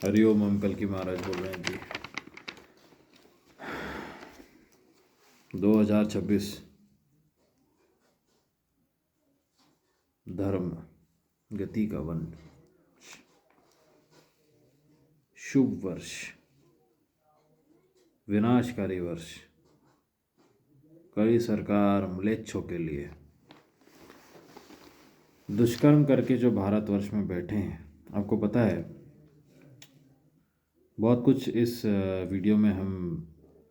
हरिओम। हम कल की महाराज बोल रहे हैं जी। 2026 धर्म गति का वन शुभ वर्ष, विनाशकारी वर्ष कड़ी सरकार म्लेच्छों के लिए। दुष्कर्म करके जो भारतवर्ष में बैठे हैं, आपको पता है बहुत कुछ इस वीडियो में हम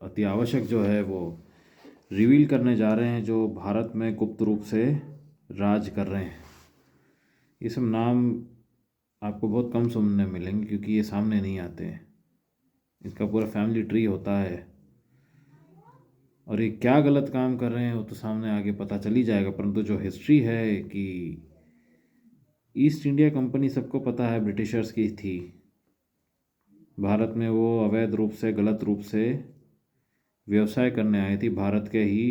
अति आवश्यक जो है वो रिवील करने जा रहे हैं, जो भारत में गुप्त रूप से राज कर रहे हैं। ये सब नाम आपको बहुत कम सुनने मिलेंगे क्योंकि ये सामने नहीं आते हैं। इसका पूरा फैमिली ट्री होता है और ये क्या गलत काम कर रहे हैं वो तो सामने आगे पता चल ही जाएगा। परंतु जो हिस्ट्री है कि ईस्ट इंडिया कंपनी सबको पता है ब्रिटिशर्स की थी। भारत में वो अवैध रूप से, गलत रूप से व्यवसाय करने आई थी। भारत के ही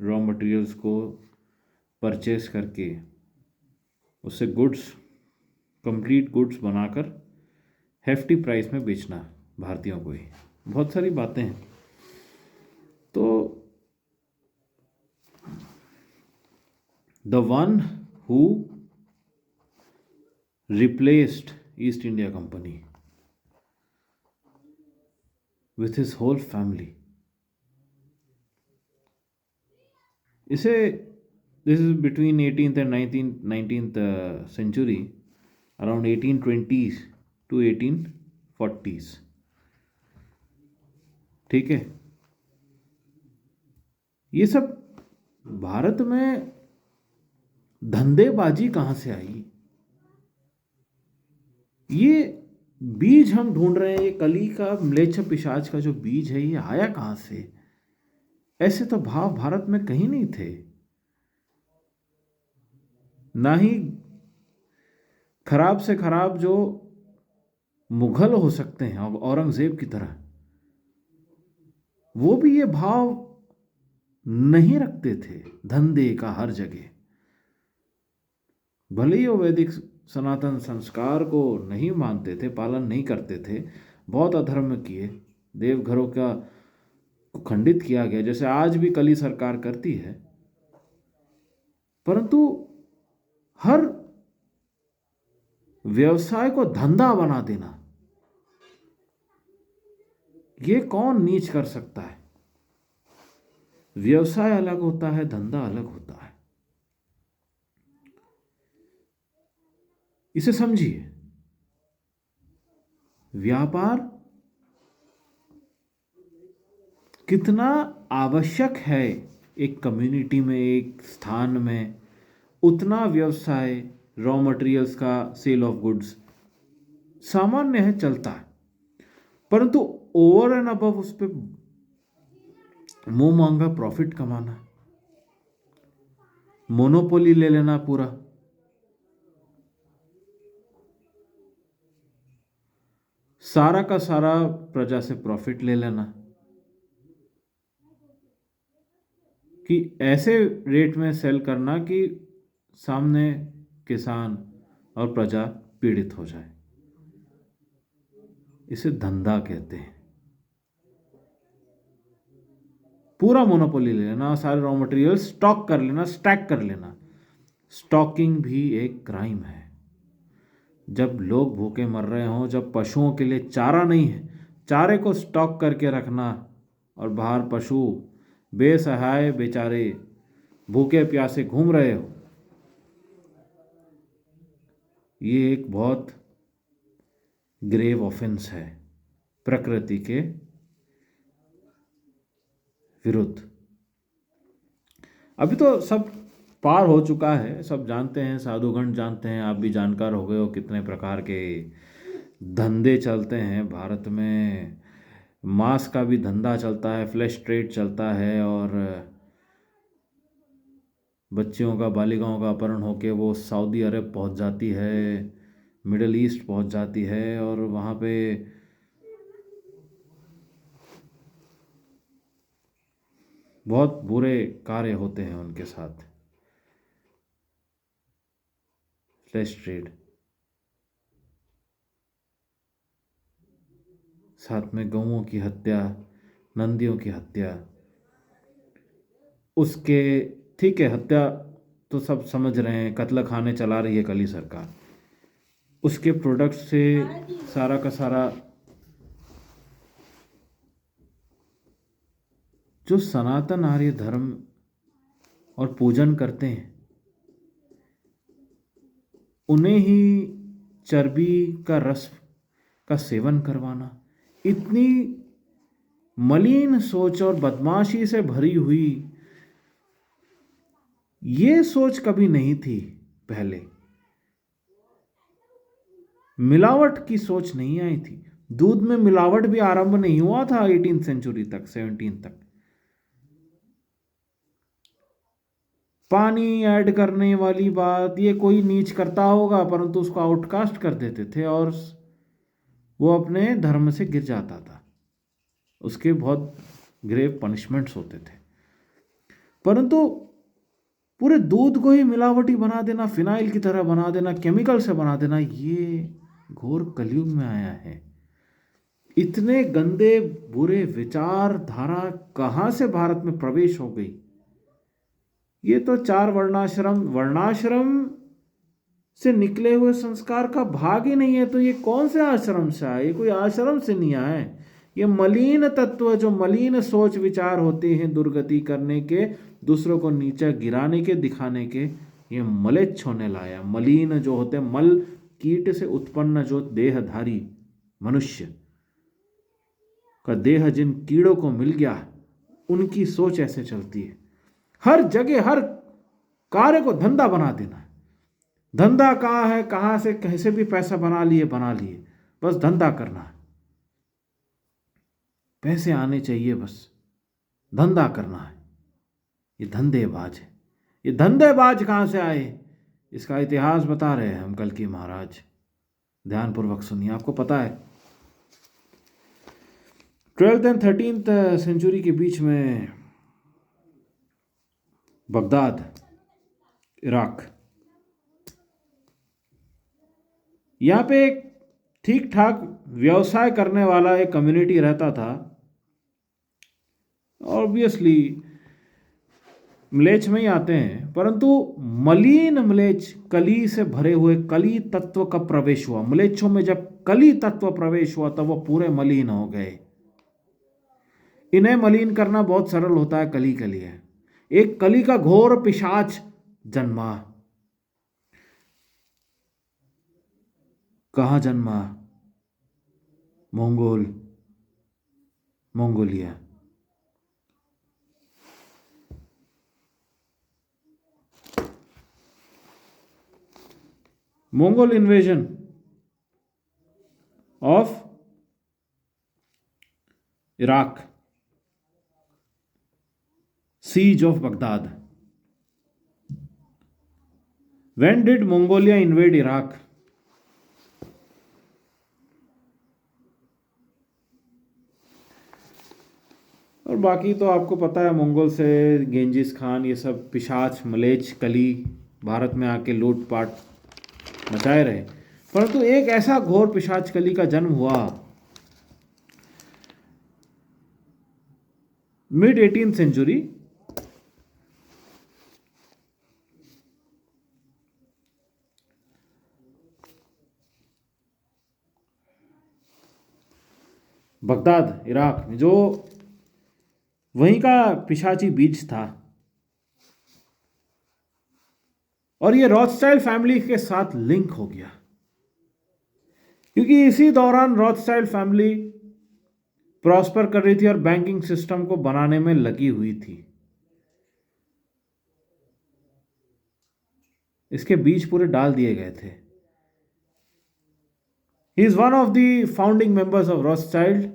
रॉ मटेरियल्स को परचेस करके उससे गुड्स, कंप्लीट गुड्स बनाकर हेफ्टी प्राइस में बेचना भारतीयों को ही। बहुत सारी बातें हैं। तो the one who replaced east India company with his whole family. इसे this is between 18th and 19th century, around 1820s to 1840s। ठीक है, ये सब भारत में धंधेबाजी कहाँ से आई, ये बीज हम ढूंढ रहे हैं। ये कली का, म्लेच्छ पिशाच का जो बीज है, ये आया कहाँ से? ऐसे तो भाव भारत में कहीं नहीं थे। ना ही खराब से खराब जो मुगल हो सकते हैं औरंगजेब की तरह, वो भी ये भाव नहीं रखते थे धंधे का हर जगह। भले ही वो वैदिक सनातन संस्कार को नहीं मानते थे, पालन नहीं करते थे, बहुत अधर्म किए, देवघरों का को खंडित किया गया जैसे आज भी कली सरकार करती है। परंतु हर व्यवसाय को धंधा बना देना, ये कौन नीच कर सकता है? व्यवसाय अलग होता है, धंधा अलग होता है। इसे समझिए। व्यापार कितना आवश्यक है एक कम्युनिटी में, एक स्थान में, उतना व्यवसाय रॉ मटेरियल्स का, सेल ऑफ गुड्स सामान्य है, चलता है। परंतु ओवर एंड अबव उस पर मुंह मांगा प्रॉफिट कमाना, मोनोपोली ले लेना पूरा, सारा का सारा प्रजा से प्रॉफिट ले लेना, कि ऐसे रेट में सेल करना कि सामने किसान और प्रजा पीड़ित हो जाए, इसे धंधा कहते हैं। पूरा मोनोपोली ले लेना, सारे रॉ मटेरियल स्टॉक कर लेना, स्टैक कर लेना। स्टॉकिंग भी एक क्राइम है। जब लोग भूखे मर रहे हों, जब पशुओं के लिए चारा नहीं है, चारे को स्टॉक करके रखना, और बाहर पशु बेसहाय बेचारे भूखे प्यासे घूम रहे हो, ये एक बहुत ग्रेव ऑफेंस है प्रकृति के विरुद्ध। अभी तो सब पार हो चुका है, सब जानते हैं, साधुगण जानते हैं, आप भी जानकार हो गए हो कितने प्रकार के धंधे चलते हैं भारत में। मांस का भी धंधा चलता है, फ्लैश ट्रेड चलता है, और बच्चियों का, बालिकाओं का अपहरण होके वो सऊदी अरब पहुंच जाती है, मिडल ईस्ट पहुंच जाती है, और वहाँ पे बहुत बुरे कार्य होते हैं उनके साथ। फ्लैश ट्रेड साथ में गऊओं की हत्या, नंदियों की हत्या। उसके ठीक है, हत्या तो सब समझ रहे हैं, कत्ल खाने चला रही है कली सरकार। उसके प्रोडक्ट से सारा का सारा जो सनातन आर्य धर्म और पूजन करते हैं, उन्हें ही चर्बी का रस का सेवन करवाना, इतनी मलिन सोच और बदमाशी से भरी हुई ये सोच कभी नहीं थी पहले। मिलावट की सोच नहीं आई थी। दूध में मिलावट भी आरंभ नहीं हुआ था 18th सेंचुरी तक, 17 तक। पानी ऐड करने वाली बात ये कोई नीच करता होगा, परंतु उसको आउटकास्ट कर देते थे और वो अपने धर्म से गिर जाता था। उसके बहुत ग्रेव पनिशमेंट्स होते थे। परंतु पूरे दूध को ही मिलावटी बना देना, फिनाइल की तरह बना देना, केमिकल से बना देना, ये घोर कलयुग में आया है। इतने गंदे बुरे विचारधारा कहां से भारत में प्रवेश हो गई? ये तो 4 वर्णाश्रम से निकले हुए संस्कार का भाग ही नहीं है। तो ये कौन से आश्रम से आए? ये कोई आश्रम से नहीं आए। ये मलिन तत्व, जो मलिन सोच विचार होते हैं दुर्गति करने के, दूसरों को नीचा गिराने के, दिखाने के, ये मलेच्छ होने लाया। मलिन जो होते हैं, मल कीट से उत्पन्न जो देहधारी मनुष्य का देह जिन कीड़ों को मिल गया, उनकी सोच ऐसे चलती है। हर जगह हर कार्य को धंधा बना देना। धंधा कहाँ है, कहाँ से कैसे भी पैसा बना लिए, बस धंधा करना है। पैसे आने चाहिए, बस धंधा करना है। ये धंधेबाज है। ये धंधेबाज कहाँ से आए, इसका इतिहास बता रहे हैं हम कल्कि महाराज। ध्यानपूर्वक सुनिए, आपको पता है 12th and 13th सेंचुरी के बीच में बगदाद, इराक, यहाँ पे एक ठीक ठाक व्यवसाय करने वाला एक कम्युनिटी रहता था। ऑब्वियसली म्लेच्छ में ही आते हैं, परंतु मलिन म्लेच्छ, कली से भरे हुए, कली तत्व का प्रवेश हुआ म्लेच्छों में। जब कली तत्व प्रवेश हुआ तब वो पूरे मलिन हो गए। इन्हें मलिन करना बहुत सरल होता है, कली के लिए। एक कली का घोर पिशाच जन्मा। कहाँ जन्मा? Mongolia. Mongol invasion of Iraq, siege of Baghdad. When did Mongolia invade Iraq? और बाकी तो आपको पता है, मंगोल से गेंजिस खान, ये सब पिशाच मलेच्छ कली भारत में आके लूटपाट मचाए रहे। परंतु एक ऐसा घोर पिशाच कली का जन्म हुआ mid 18th century. Baghdad, Iraq में, जो वहीं का पिशाची बीज था। और ये रॉथस्टाइल्ड फैमिली के साथ लिंक हो गया, क्योंकि इसी दौरान रॉथस्टाइल्ड फैमिली प्रॉस्पर कर रही थी और बैंकिंग सिस्टम को बनाने में लगी हुई थी। इसके बीज पूरे डाल दिए गए थे। He is one of the founding members of Rothschild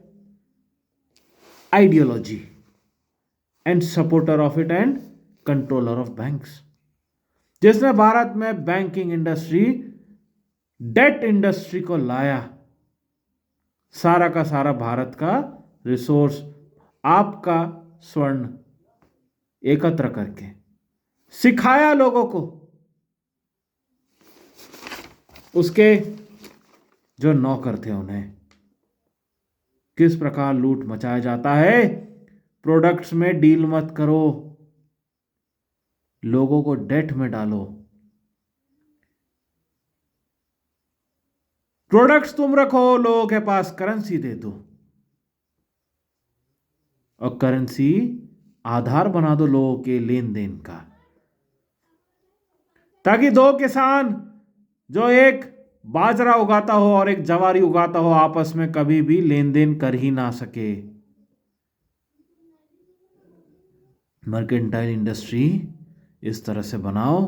ideology and supporter of it and controller of banks, जिसने भारत में बैंकिंग इंडस्ट्री, डेट इंडस्ट्री को लाया। सारा का सारा भारत का रिसोर्स, आपका स्वर्ण एकत्र करके सिखाया लोगों को। उसके जो नौकर थे उन्हें किस प्रकार लूट मचाया जाता है। प्रोडक्ट्स में डील मत करो, लोगों को डेट में डालो। प्रोडक्ट्स तुम रखो, लोगों के पास करेंसी दे दो, और करेंसी आधार बना दो लोगों के लेन देन का, ताकि दो किसान जो एक बाजरा उगाता हो और एक जवारी उगाता हो आपस में कभी भी लेन देन कर ही ना सके। मर्केंटाइल इंडस्ट्री इस तरह से बनाओ,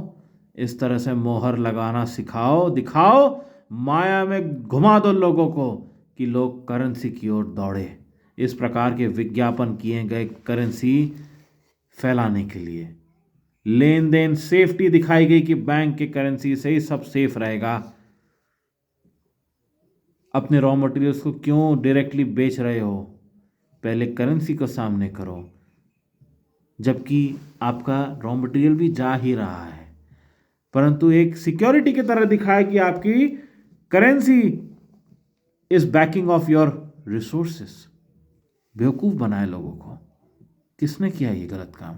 इस तरह से मोहर लगाना सिखाओ, दिखाओ, माया में घुमा दो लोगों को कि लोग करेंसी की ओर दौड़े। इस प्रकार के विज्ञापन किए गए करेंसी फैलाने के लिए। लेन देन सेफ्टी दिखाई गई कि बैंक के करेंसी से ही सब सेफ रहेगा। अपने रॉ मटेरियल्स को क्यों डायरेक्टली बेच रहे हो? पहले करेंसी को सामने करो, जबकि आपका रॉ मटेरियल भी जा ही रहा है, परंतु एक सिक्योरिटी की तरह दिखाया कि आपकी currency is banking of your resources. बेवकूफ बनाए लोगों को। किसने किया ये गलत काम?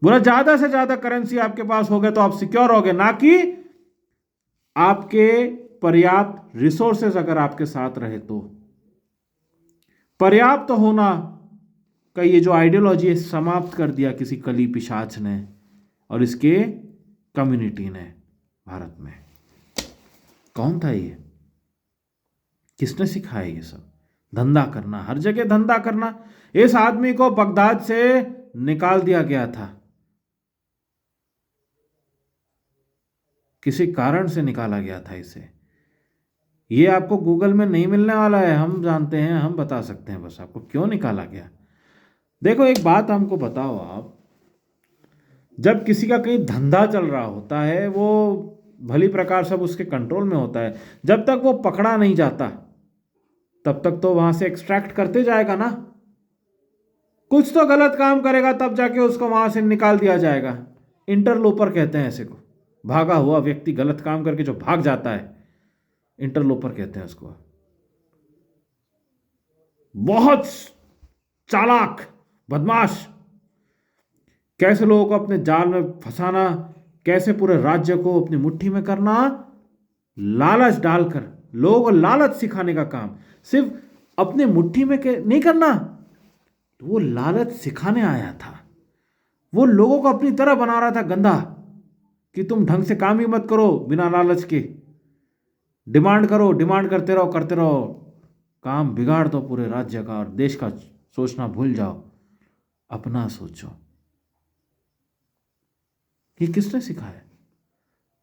बोला ज्यादा से ज्यादा करेंसी आपके पास हो गए तो आप सिक्योर हो गए, ना कि आपके पर्याप्त रिसोर्सेस अगर आपके साथ रहे तो। पर्याप्त होना का ये जो आइडियोलॉजी है समाप्त कर दिया किसी कली पिशाच ने और इसके कम्युनिटी ने भारत में। कौन था ये? किसने सिखाया ये सब? धंधा करना, हर जगह धंधा करना। इस आदमी को बगदाद से निकाल दिया गया था, किसी कारण से निकाला गया था इसे। ये आपको गूगल में नहीं मिलने वाला है, हम जानते हैं, हम बता सकते हैं बस आपको क्यों निकाला गया। देखो एक बात हमको बताओ आप, जब किसी का कहीं धंधा चल रहा होता है वो भली प्रकार सब उसके कंट्रोल में होता है, जब तक वो पकड़ा नहीं जाता तब तक तो वहां से एक्सट्रैक्ट करते जाएगा ना। कुछ तो गलत काम करेगा तब जाके उसको वहां से निकाल दिया जाएगा। इंटरलोपर कहते हैं ऐसे को, भागा हुआ व्यक्ति गलत काम करके जो भाग जाता है, इंटरलोपर कहते हैं उसको। बहुत चालाक बदमाश, कैसे लोगों को अपने जाल में फंसाना, कैसे पूरे राज्य को अपनी मुट्ठी में करना, लालच डालकर लोगों को लालच सिखाने का काम। सिर्फ अपने मुट्ठी में नहीं करना, तो वो लालच सिखाने आया था। वो लोगों को अपनी तरह बना रहा था गंदा, कि तुम ढंग से काम ही मत करो, बिना लालच के डिमांड करो, डिमांड करते रहो, करते रहो, काम बिगाड़ दो पूरे राज्य का और देश का। सोचना भूल जाओ, अपना सोचो। ये किसने सिखाया?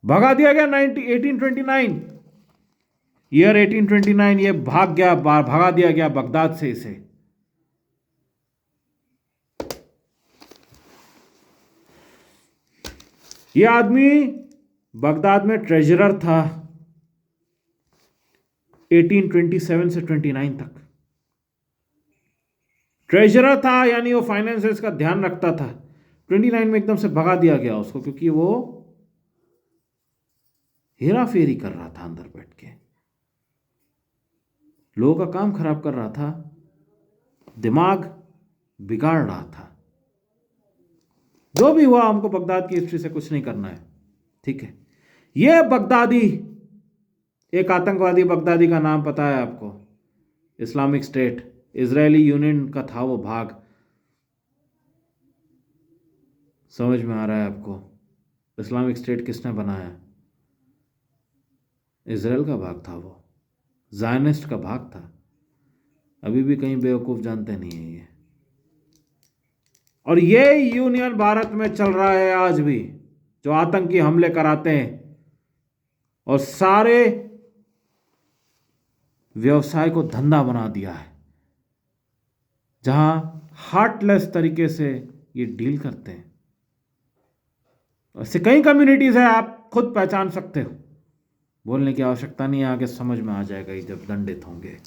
भगा दिया गया 1829 ईयर 1829, ये भाग गया, भगा दिया गया बगदाद से इसे। ये आदमी बगदाद में ट्रेजरर था 1827 से 29 तक। ट्रेजरर था, यानी वो फाइनेंसेस का ध्यान रखता था। 29 में एकदम से भगा दिया गया उसको, क्योंकि वो हेरा फेरी कर रहा था अंदर बैठ के, लोगों का काम खराब कर रहा था, दिमाग बिगाड़ रहा था। जो भी हुआ, हमको बगदाद की हिस्ट्री से कुछ नहीं करना है, ठीक है। यह बगदादी, एक आतंकवादी बगदादी का नाम पता है आपको? इस्लामिक स्टेट, इजरायली यूनियन का था वो भाग। समझ में आ रहा है आपको? इस्लामिक स्टेट किसने बनाया? इजराइल का भाग था वो, ज़ायनिस्ट का भाग था। अभी भी कहीं बेवकूफ़ जानते नहीं है ये। और ये यूनियन भारत में चल रहा है आज भी, जो आतंकी हमले कराते हैं और सारे व्यवसाय को धंधा बना दिया है, जहां हार्टलेस तरीके से ये डील करते हैं। ऐसे कई कम्युनिटीज है, आप खुद पहचान सकते हो, बोलने की आवश्यकता नहीं है, आगे समझ में आ जाएगा ये जब दंडित होंगे।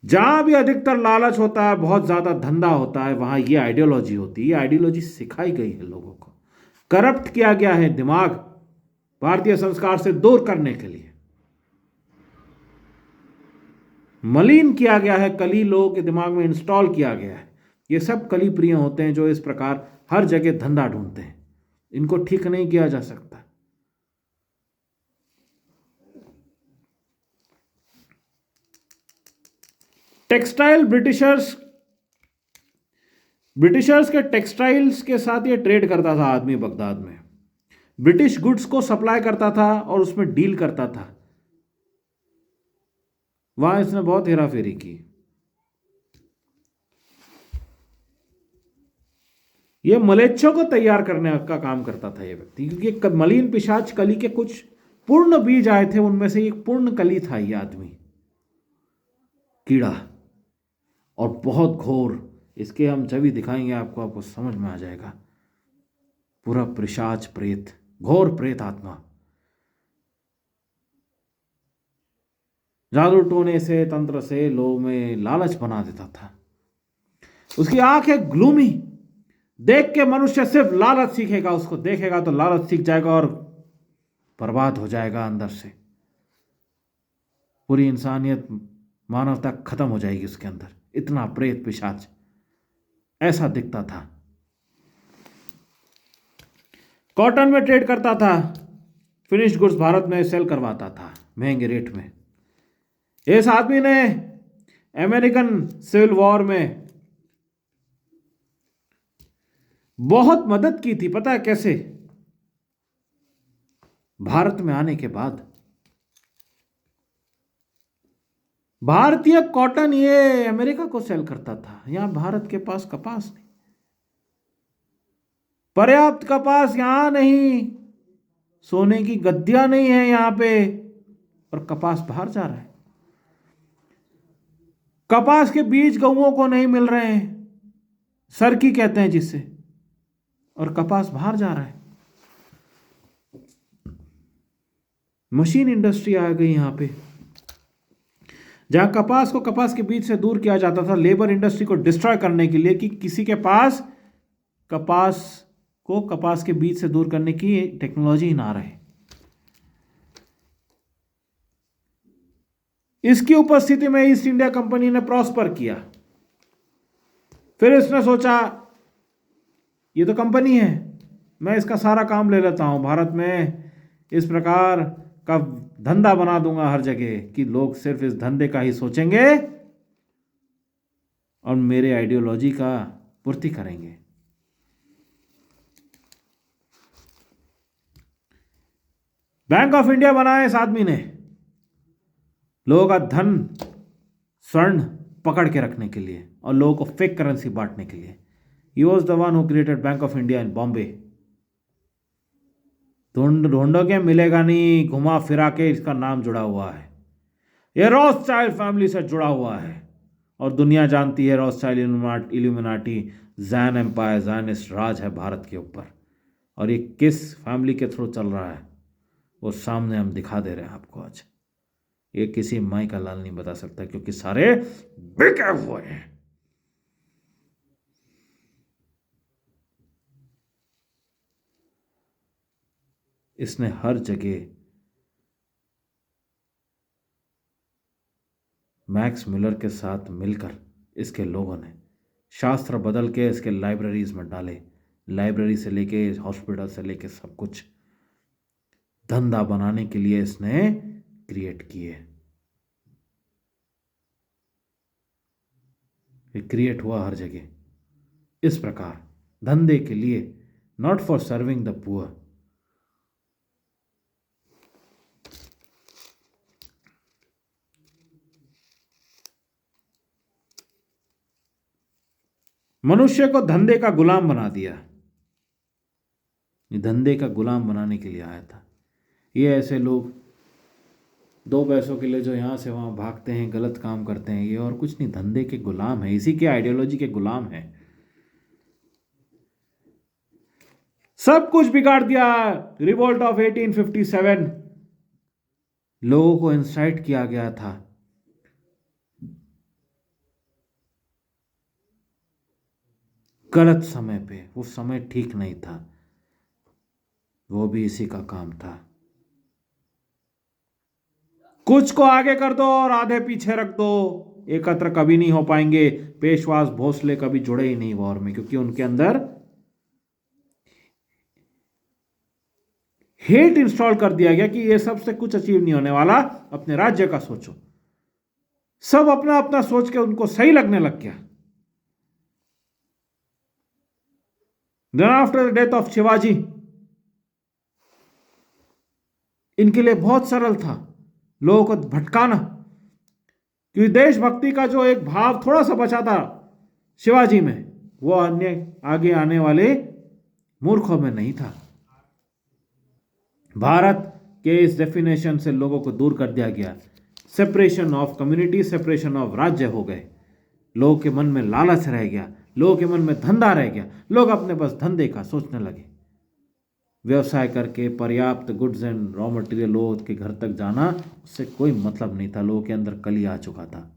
जहां भी अधिकतर लालच होता है, बहुत ज्यादा धंधा होता है, वहां ये आइडियोलॉजी होती है। ये आइडियोलॉजी सिखाई गई है लोगों को, करप्ट किया गया है दिमाग, भारतीय संस्कार से दूर करने के लिए। मलिन किया गया है, कली लोगों के दिमाग में इंस्टॉल किया गया है। ये सब कली प्रिय होते हैं जो इस प्रकार हर जगह धंधा ढूंढते हैं। इनको ठीक नहीं किया जा सकता। टेक्सटाइल ब्रिटिशर्स के टेक्सटाइल्स के साथ ये ट्रेड करता था आदमी बगदाद में। ब्रिटिश गुड्स को सप्लाई करता था और उसमें डील करता था। वहां इसने बहुत हेराफेरी की। ये मलेच्छों को तैयार करने का काम करता था ये व्यक्ति, क्योंकि मलिन पिशाच कली के कुछ पूर्ण बीज आए थे, उनमें से एक पूर्ण कली था ये आदमी, कीड़ा, और बहुत घोर। इसके हम छवि दिखाएंगे आपको समझ में आ जाएगा। पूरा पिशाच, प्रेत, घोर प्रेत आत्मा। जादू टोने से, तंत्र से लोगों में लालच बना देता था। उसकी आंख है ग्लूमी, देख के मनुष्य सिर्फ लालच सीखेगा, उसको देखेगा तो लालच सीख जाएगा और बर्बाद हो जाएगा अंदर से। पूरी इंसानियत, मानवता खत्म हो जाएगी उसके अंदर। इतना प्रेत पिशाच ऐसा दिखता था। कॉटन में ट्रेड करता था, फिनिश गुड्स भारत में सेल करवाता था महंगे रेट में। इस आदमी ने अमेरिकन सिविल वॉर में बहुत मदद की थी। पता है कैसे? भारत में आने के बाद भारतीय कॉटन ये अमेरिका को सेल करता था। यहां भारत के पास कपास नहीं, पर्याप्त कपास यहां नहीं, सोने की गद्दियां नहीं है यहां पे, और कपास बाहर जा रहा है। कपास के बीज गऊओं को नहीं मिल रहे हैं, सरकी कहते हैं जिससे, और कपास बाहर जा रहा है। मशीन इंडस्ट्री आ गई यहां पे, जहां कपास को कपास के बीज से दूर किया जाता था लेबर इंडस्ट्री को डिस्ट्रॉय करने के लिए, कि किसी के पास कपास को कपास के बीज से दूर करने की टेक्नोलॉजी ना रहे। इसकी उपस्थिति में ईस्ट इंडिया कंपनी ने प्रॉस्पर किया। फिर इसने सोचा ये तो कंपनी है, मैं इसका सारा काम ले लेता हूं, भारत में इस प्रकार का धंधा बना दूंगा हर जगह कि लोग सिर्फ इस धंधे का ही सोचेंगे और मेरे आइडियोलॉजी का पूर्ति करेंगे। बैंक ऑफ इंडिया बनाया इस आदमी ने, लोगों का धन, स्वर्ण पकड़ के रखने के लिए और लोगों को फेक करेंसी बांटने के लिए। He was the one who created Bank of India in Bombay. ढूंढोगे मिलेगा नहीं, घुमा फिरा के इसका नाम जुड़ा हुआ है। ये रॉथस्चाइल्ड फैमिली से जुड़ा हुआ है और दुनिया जानती है Rothschild illuminati Jain empire, Jainist राज है भारत के ऊपर। और ये किस फैमिली के थ्रू चल रहा है वो सामने हम दिखा दे रहे हैं आपको आज। ये किसी माई का लाल नहीं बता सकता, क्योंकि सारे बिके हुए हैं। इसने हर जगह मैक्स मिलर के साथ मिलकर इसके लोगों ने शास्त्र बदल के इसके लाइब्रेरीज में डाले। लाइब्रेरी से लेके हॉस्पिटल से लेके सब कुछ धंधा बनाने के लिए इसने क्रिएट किए। ये क्रिएट हुआ हर जगह इस प्रकार, धंधे के लिए, not for serving the poor. मनुष्य को धंधे का गुलाम बना दिया। ये धंधे का गुलाम बनाने के लिए आया था। ये ऐसे लोग 2 पैसों के लिए जो यहाँ से वहाँ भागते हैं, गलत काम करते हैं, ये और कुछ नहीं, धंधे के गुलाम है, इसी के आइडियोलॉजी के गुलाम है। सब कुछ बिगाड़ दिया। रिवोल्ट ऑफ 1857 लोगों को इंसाइट किया गया था। गलत समय पे, वो समय ठीक नहीं था, वो भी इसी का काम था। कुछ को आगे कर दो और आधे पीछे रख दो, एकत्र कभी नहीं हो पाएंगे। पेशवास भोसले कभी जुड़े ही नहीं वॉर में, क्योंकि उनके अंदर हेट इंस्टॉल कर दिया गया कि ये सबसे कुछ अचीव नहीं होने वाला, अपने राज्य का सोचो। सब अपना अपना सोच के उनको सही लगने लग गया। Then after the death of Shivaji, इनके लिए बहुत सरल था लोगों को भटकाना, क्योंकि देशभक्ति का जो एक भाव थोड़ा सा बचा था शिवाजी में, वो अन्य आगे आने वाले मूर्खों में नहीं था। भारत के इस डेफिनेशन से लोगों को दूर कर दिया गया। Separation of community, separation of राज्य हो गए। लोगों के मन में लालच रह गया, लोगों के मन में धंधा रह गया। लोग अपने बस धंधे का सोचने लगे। व्यवसाय करके पर्याप्त गुड्स एंड रॉ मटेरियल लोगों के घर तक जाना, उससे कोई मतलब नहीं था। लोगों के अंदर कली आ चुका था।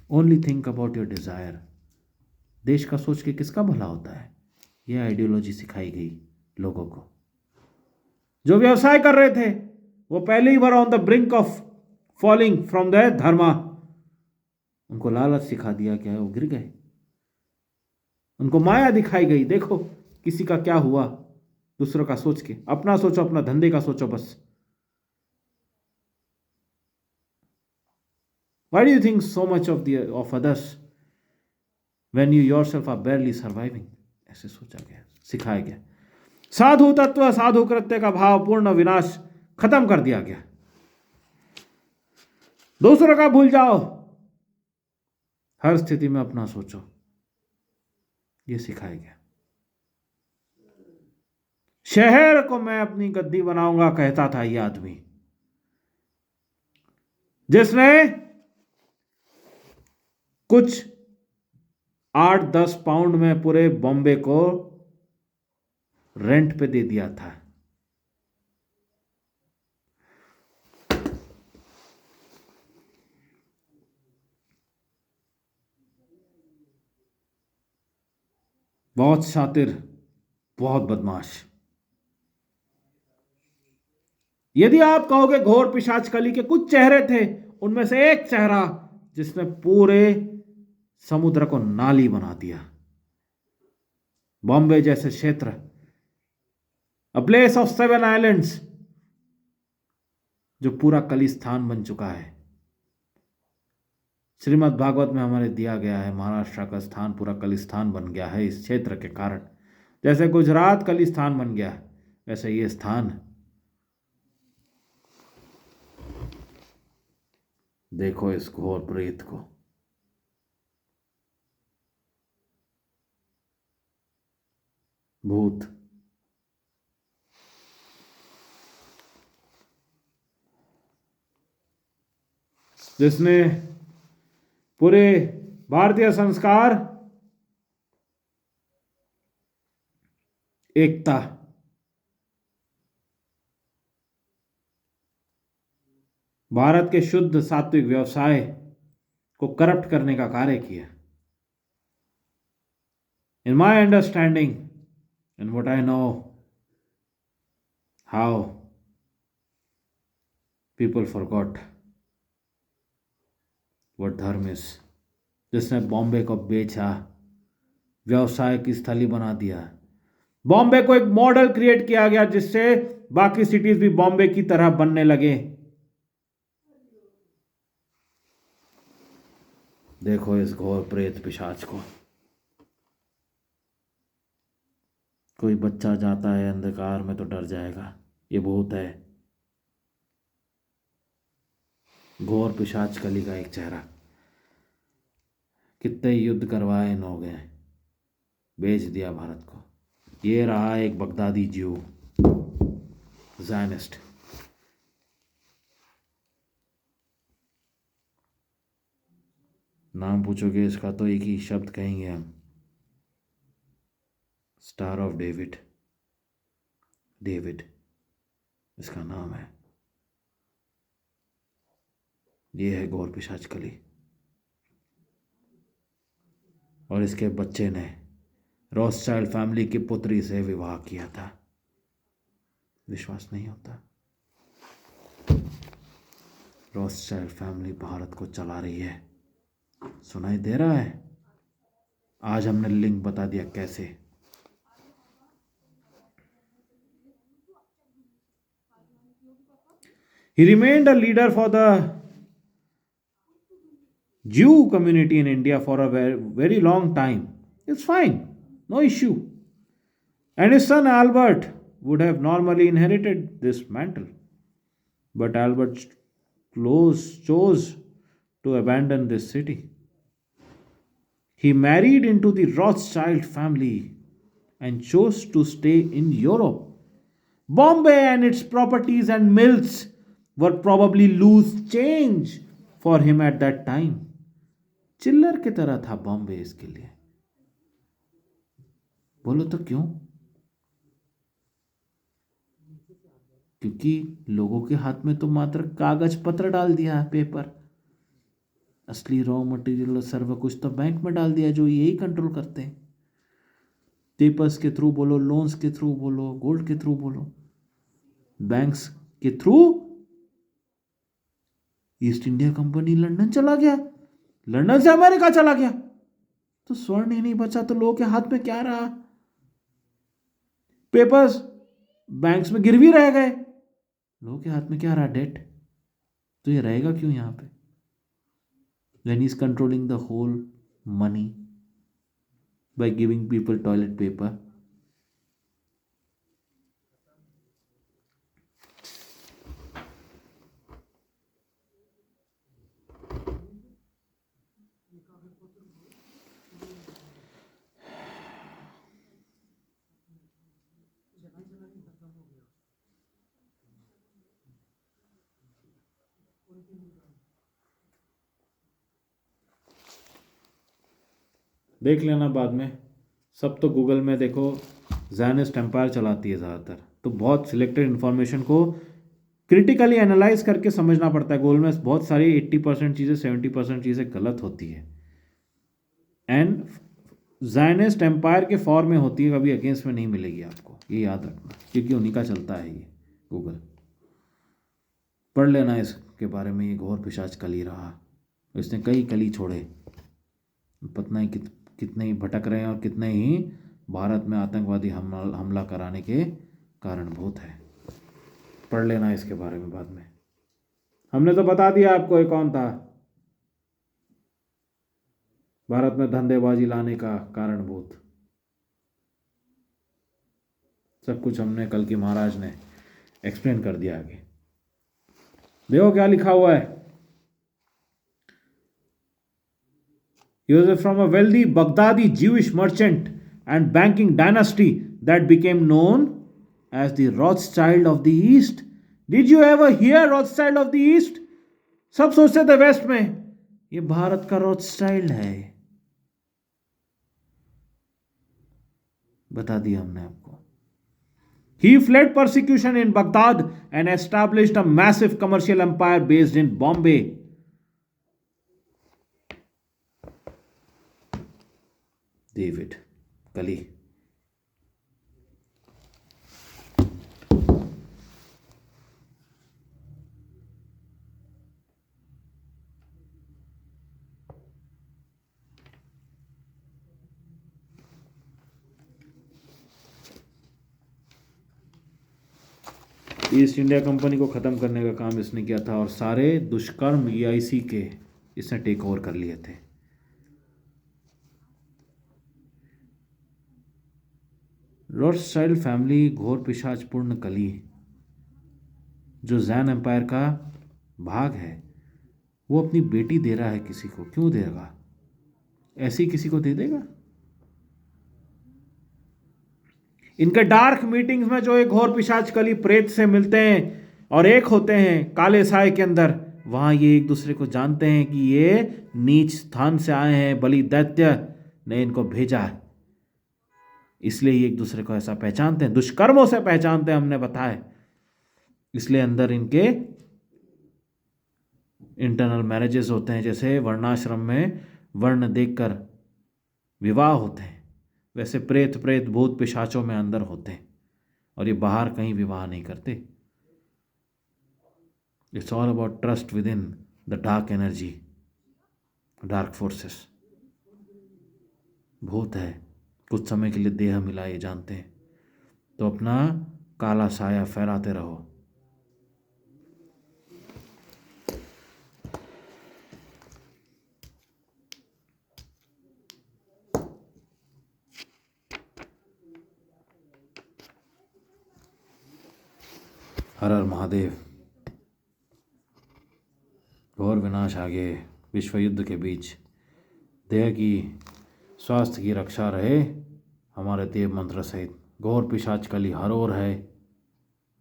Only think about your desire. देश का सोच के किसका भला होता है, यह आइडियोलॉजी सिखाई गई लोगों को। जो व्यवसाय कर रहे थे वो पहले ही were on the brink of falling from the dharma. उनको लालच सिखा दिया क्या है, वो गिर गए। उनको माया दिखाई गई, देखो किसी का क्या हुआ। दूसरों का सोच के, अपना सोचो, अपना धंधे का सोचो बस। Why do you think so much of others when you yourself are barely surviving? ऐसे सोचा गया, सिखाया गया। साधु तत्व, साधु कृत्य का भाव, पूर्ण विनाश खत्म कर दिया गया। दूसरों का भूल जाओ, हर स्थिति में अपना सोचो, ये सिखाया गया। शहर को मैं अपनी गद्दी बनाऊंगा, कहता था ये आदमी, जिसने कुछ 8-10 पाउंड में पूरे बॉम्बे को रेंट पे दे दिया था। बहुत शातिर, बहुत बदमाश। यदि आप कहोगे घोर पिशाच कली के कुछ चेहरे थे, उनमें से एक चेहरा जिसने पूरे समुद्र को नाली बना दिया। बॉम्बे जैसे क्षेत्र, अ प्लेस ऑफ 7 आइलैंड्स, जो पूरा कलिस्थान बन चुका है। श्रीमद् भागवत में हमारे दिया गया है, महाराष्ट्र का स्थान पूरा कलिस्थान बन गया है इस क्षेत्र के कारण। जैसे गुजरात कलिस्थान बन गया, वैसे ये स्थान। देखो इस घोर प्रेत को, भूत। जिसने पूरे भारतीय संस्कार, एकता, भारत के शुद्ध सात्विक व्यवसाय को करप्ट करने का कार्य किया। In my understanding and what I know how people forgot what dharma is. जिसने बॉम्बे को बेचा, व्यवसाय की स्थली बना दिया। बॉम्बे को एक मॉडल क्रिएट किया गया जिससे बाकी सिटीज भी बॉम्बे की तरह बनने लगे। देखो इस घोर प्रेत पिशाच को। कोई बच्चा जाता है अंधकार में तो डर जाएगा, ये भूत है। घोर पिशाच कली का एक चेहरा। कितने युद्ध करवाए इन लोगों ने, बेच दिया भारत को। ये रहा एक बगदादी ज्यू, ज़ायनिस्ट। नाम पूछोगे इसका तो एक ही शब्द कहेंगे हम, स्टार ऑफ डेविड। डेविड इसका नाम है। ये है घोर पिशाच कली। और इसके बच्चे ने रॉथस्चाइल्ड फैमिली की पुत्री से विवाह किया था। विश्वास नहीं होता। रॉथस्चाइल्ड फैमिली भारत को चला रही है, सुनाई दे रहा है? आज हमने लिंक बता दिया कैसे। He remained a leader for the Jew community in India for a very, very long time. It's fine, no issue. And his son Albert would have normally inherited this mantle. But Albert chose to abandon this city. He married into the Rothschild family and chose to stay in Europe. Bombay and its properties and mills were probably loose change for him at that time. चिल्लर की तरह था बॉम्बे इसके लिए। बोलो तो क्यों? क्योंकि लोगों के हाथ में तो मात्र कागज पत्र डाल दिया है, पेपर। असली रॉ मटेरियल और सर्व कुछ तो बैंक में डाल दिया, जो यही कंट्रोल करते हैं। पेपर्स के थ्रू बोलो, लोन्स के थ्रू बोलो, गोल्ड के थ्रू बोलो, बैंक्स के through. East India company London चला गया, लंदन से अमेरिका चला गया, तो स्वर्ण ही नहीं बचा तो लोगों के हाथ में क्या रहा? पेपर्स बैंक्स में गिरवी रह गए, लोगों के हाथ में क्या रहा? डेट। तो ये रहेगा क्यों यहां पे? When he's controlling the whole money by giving people toilet paper. देख लेना बाद में, सब तो गूगल में देखो, ज़ायनिस्ट एम्पायर चलाती है ज़्यादातर, तो बहुत सिलेक्टेड इन्फॉर्मेशन को क्रिटिकली एनालाइज करके समझना पड़ता है। गूगल में बहुत सारी 80% चीज़ें, 70% चीज़ें गलत होती है, एंड ज़ायनिस्ट एम्पायर के फॉर्म में होती है, कभी अगेंस्ट में नहीं मिलेगी आपको, ये याद रखना, क्योंकि उन्हीं का चलता है ये गूगल। पढ़ लेना इसके बारे में, ये घोर पिशाच कली रहा, इसने कई कली छोड़े, पता नहीं कितने ही भटक रहे हैं और कितने ही भारत में आतंकवादी हमला कराने के कारणभूत है। पढ़ लेना इसके बारे में बाद में। हमने तो बता दिया आपको ये कौन था भारत में धंधेबाजी लाने का कारणभूत। सब कुछ हमने कल की महाराज ने एक्सप्लेन कर दिया आगे। देखो क्या लिखा हुआ है। He was from a wealthy Baghdadi Jewish merchant and banking dynasty that became known as the Rothschild of the East. Did you ever hear Rothschild of the East? सब सोचते थे वेस्ट में ये भारत का रॉथस्चाइल्ड है, बता दिया हमने आपको। He fled persecution in Baghdad and established a massive commercial empire based in Bombay. David कली। ईस्ट इंडिया कंपनी को ख़त्म करने का काम इसने किया था और सारे दुष्कर्म EIC के इसने टेक ओवर कर लिए थे। रॉथस्चाइल्ड फैमिली घोर पिशाचपूर्ण कली जो जैन एम्पायर का भाग है, वो अपनी बेटी दे रहा है किसी को। क्यों देगा? ऐसी किसी को दे देगा? इनके डार्क मीटिंग्स में जो एक घोर पिशाच कली प्रेत से मिलते हैं और एक होते हैं काले साए के अंदर, वहां ये एक दूसरे को जानते हैं कि ये नीच स्थान से आए हैं, बलि दैत्य ने इनको भेजा है, इसलिए ये एक दूसरे को ऐसा पहचानते हैं, दुष्कर्मों से पहचानते हैं, हमने बताया। इसलिए अंदर इनके इंटरनल मैरिजेस होते हैं, जैसे वर्णाश्रम में वर्ण देखकर विवाह होते हैं, वैसे प्रेत भूत पिशाचों में अंदर होते हैं। और ये बाहर कहीं विवाह नहीं करते। It's all about trust with in the dark energy, dark forces. भूत है, कुछ समय के लिए देह मिला, ये जानते हैं, तो अपना काला साया फैलाते रहो। हर हर महादेव। घोर विनाश आगे, विश्व युद्ध के बीच देह की स्वास्थ्य की रक्षा रहे हमारे देव मंत्र सहित। घोर पिशाच कली हर ओर है,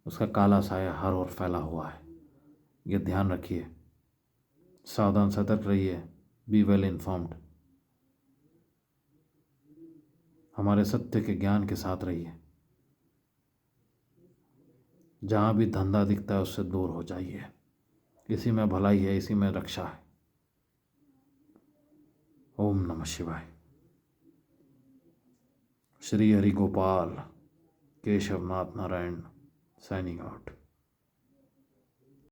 उसका काला साया हर ओर फैला हुआ है। ये ध्यान रखिए, सावधान सतर्क रहिए, बी वेल इन्फॉर्म्ड। हमारे सत्य के ज्ञान के साथ रहिए। जहाँ भी धंधा दिखता है उससे दूर हो जाइए। इसी में भलाई है, इसी में रक्षा है। ओम नमः शिवाय। Shri Hari Gopal Keshavnath Narayan signing out.